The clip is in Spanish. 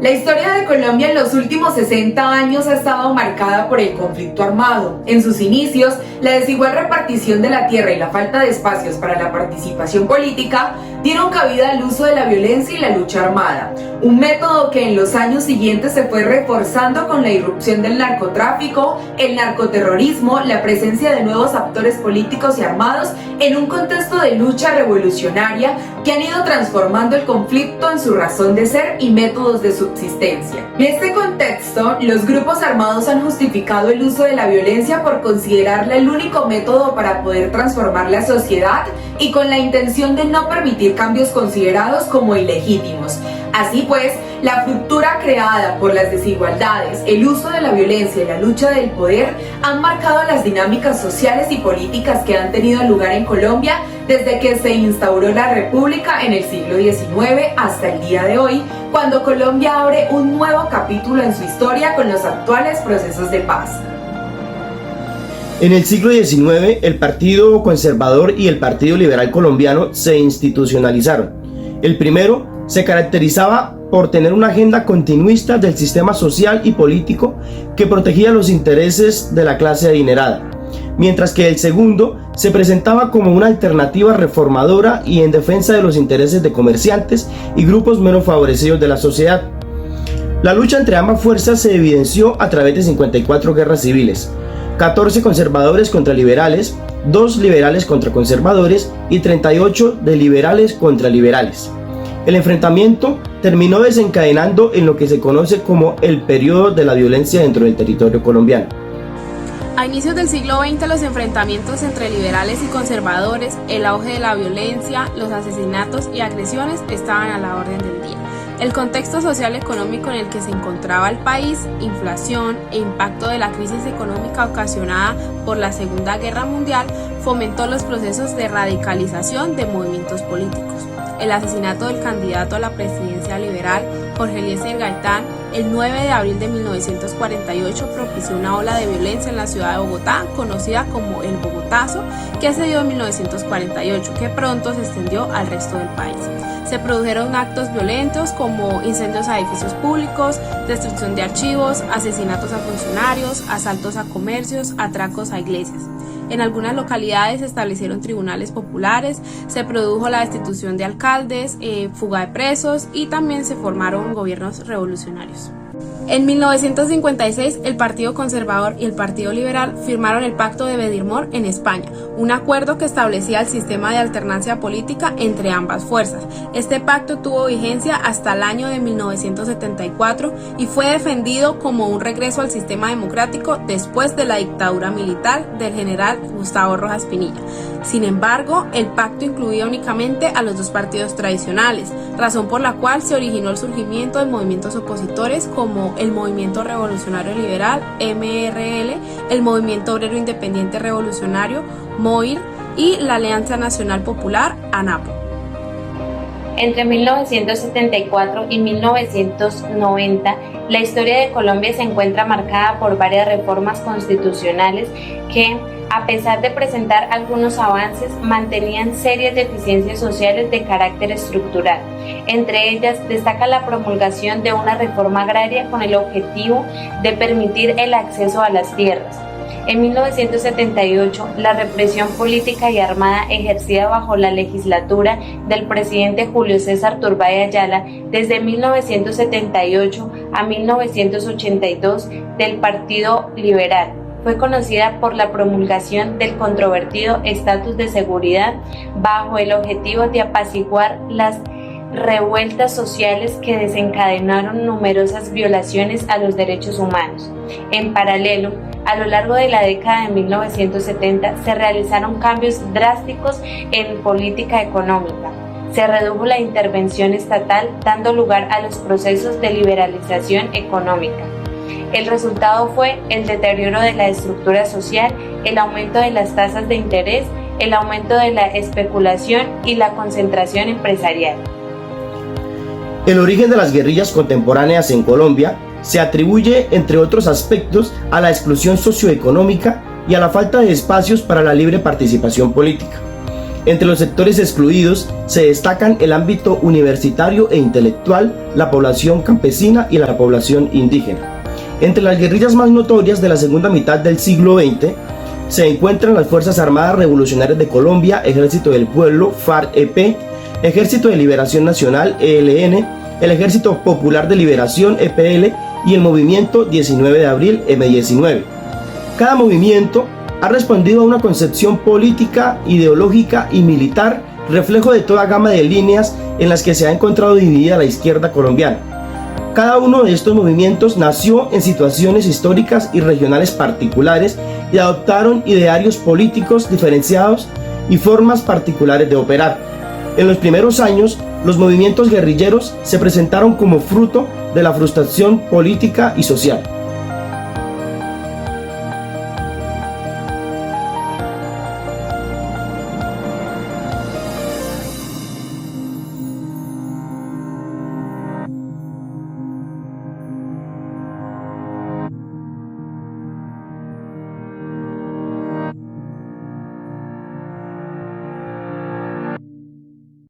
La historia de Colombia en los últimos 60 años ha estado marcada por el conflicto armado. En sus inicios, la desigual repartición de la tierra y la falta de espacios para la participación política dieron cabida al uso de la violencia y la lucha armada, un método que en los años siguientes se fue reforzando con la irrupción del narcotráfico, el narcoterrorismo, la presencia de nuevos actores políticos y armados en un contexto de lucha revolucionaria que han ido transformando el conflicto en su razón de ser y métodos de subsistencia. En este contexto, los grupos armados han justificado el uso de la violencia por considerarla el único método para poder transformar la sociedad y con la intención de no permitir cambios considerados como ilegítimos. Así pues, la fractura creada por las desigualdades, el uso de la violencia y la lucha del poder han marcado las dinámicas sociales y políticas que han tenido lugar en Colombia desde que se instauró la República en el siglo XIX hasta el día de hoy, cuando Colombia abre un nuevo capítulo en su historia con los actuales procesos de paz. En el siglo XIX, el Partido Conservador y el Partido Liberal Colombiano se institucionalizaron. El primero se caracterizaba por tener una agenda continuista del sistema social y político que protegía los intereses de la clase adinerada, mientras que el segundo se presentaba como una alternativa reformadora y en defensa de los intereses de comerciantes y grupos menos favorecidos de la sociedad. La lucha entre ambas fuerzas se evidenció a través de 54 guerras civiles, 14 conservadores contra liberales, 2 liberales contra conservadores y 38 de liberales contra liberales. El enfrentamiento terminó desencadenando en lo que se conoce como el periodo de la violencia dentro del territorio colombiano. A inicios del siglo XX, los enfrentamientos entre liberales y conservadores, el auge de la violencia, los asesinatos y agresiones estaban a la orden del día. El contexto social económico en el que se encontraba el país, inflación e impacto de la crisis económica ocasionada por la Segunda Guerra Mundial, fomentó los procesos de radicalización de movimientos políticos. El asesinato del candidato a la presidencia liberal, Jorge Eliezer Gaitán, el 9 de abril de 1948 propició una ola de violencia en la ciudad de Bogotá, conocida como el Bogotazo, que se dio en 1948, que pronto se extendió al resto del país. Se produjeron actos violentos como incendios a edificios públicos, destrucción de archivos, asesinatos a funcionarios, asaltos a comercios, atracos a iglesias. En algunas localidades se establecieron tribunales populares, se produjo la destitución de alcaldes, fuga de presos y también se formaron gobiernos revolucionarios. En 1956, el Partido Conservador y el Partido Liberal firmaron el Pacto de Bedir-Mor en España, un acuerdo que establecía el sistema de alternancia política entre ambas fuerzas. Este pacto tuvo vigencia hasta el año de 1974 y fue defendido como un regreso al sistema democrático después de la dictadura militar del general Gustavo Rojas Pinilla. Sin embargo, el pacto incluía únicamente a los dos partidos tradicionales, razón por la cual se originó el surgimiento de movimientos opositores como el Movimiento Revolucionario Liberal, MRL, el Movimiento Obrero Independiente Revolucionario, MOIR, y la Alianza Nacional Popular, ANAPO. Entre 1974 y 1990, la historia de Colombia se encuentra marcada por varias reformas constitucionales que, a pesar de presentar algunos avances, mantenían serias deficiencias sociales de carácter estructural. Entre ellas, destaca la promulgación de una reforma agraria con el objetivo de permitir el acceso a las tierras. En 1978, la represión política y armada ejercida bajo la legislatura del presidente Julio César Turbay Ayala desde 1978 a 1982 del Partido Liberal fue conocida por la promulgación del controvertido estatus de seguridad bajo el objetivo de apaciguar las revueltas sociales que desencadenaron numerosas violaciones a los derechos humanos. En paralelo, a lo largo de la década de 1970 se realizaron cambios drásticos en política económica. Se redujo la intervención estatal, dando lugar a los procesos de liberalización económica. El resultado fue el deterioro de la estructura social, el aumento de las tasas de interés, el aumento de la especulación y la concentración empresarial. El origen de las guerrillas contemporáneas en Colombia se atribuye, entre otros aspectos, a la exclusión socioeconómica y a la falta de espacios para la libre participación política. Entre los sectores excluidos se destacan el ámbito universitario e intelectual, la población campesina y la población indígena. Entre las guerrillas más notorias de la segunda mitad del siglo XX se encuentran las Fuerzas Armadas Revolucionarias de Colombia, Ejército del Pueblo, FARC-EP, Ejército de Liberación Nacional, ELN, el Ejército Popular de Liberación, EPL, y el Movimiento 19 de Abril, M19. Cada movimiento ha respondido a una concepción política, ideológica y militar, reflejo de toda gama de líneas en las que se ha encontrado dividida la izquierda colombiana. Cada uno de estos movimientos nació en situaciones históricas y regionales particulares y adoptaron idearios políticos diferenciados y formas particulares de operar. En los primeros años, los movimientos guerrilleros se presentaron como fruto de la frustración política y social.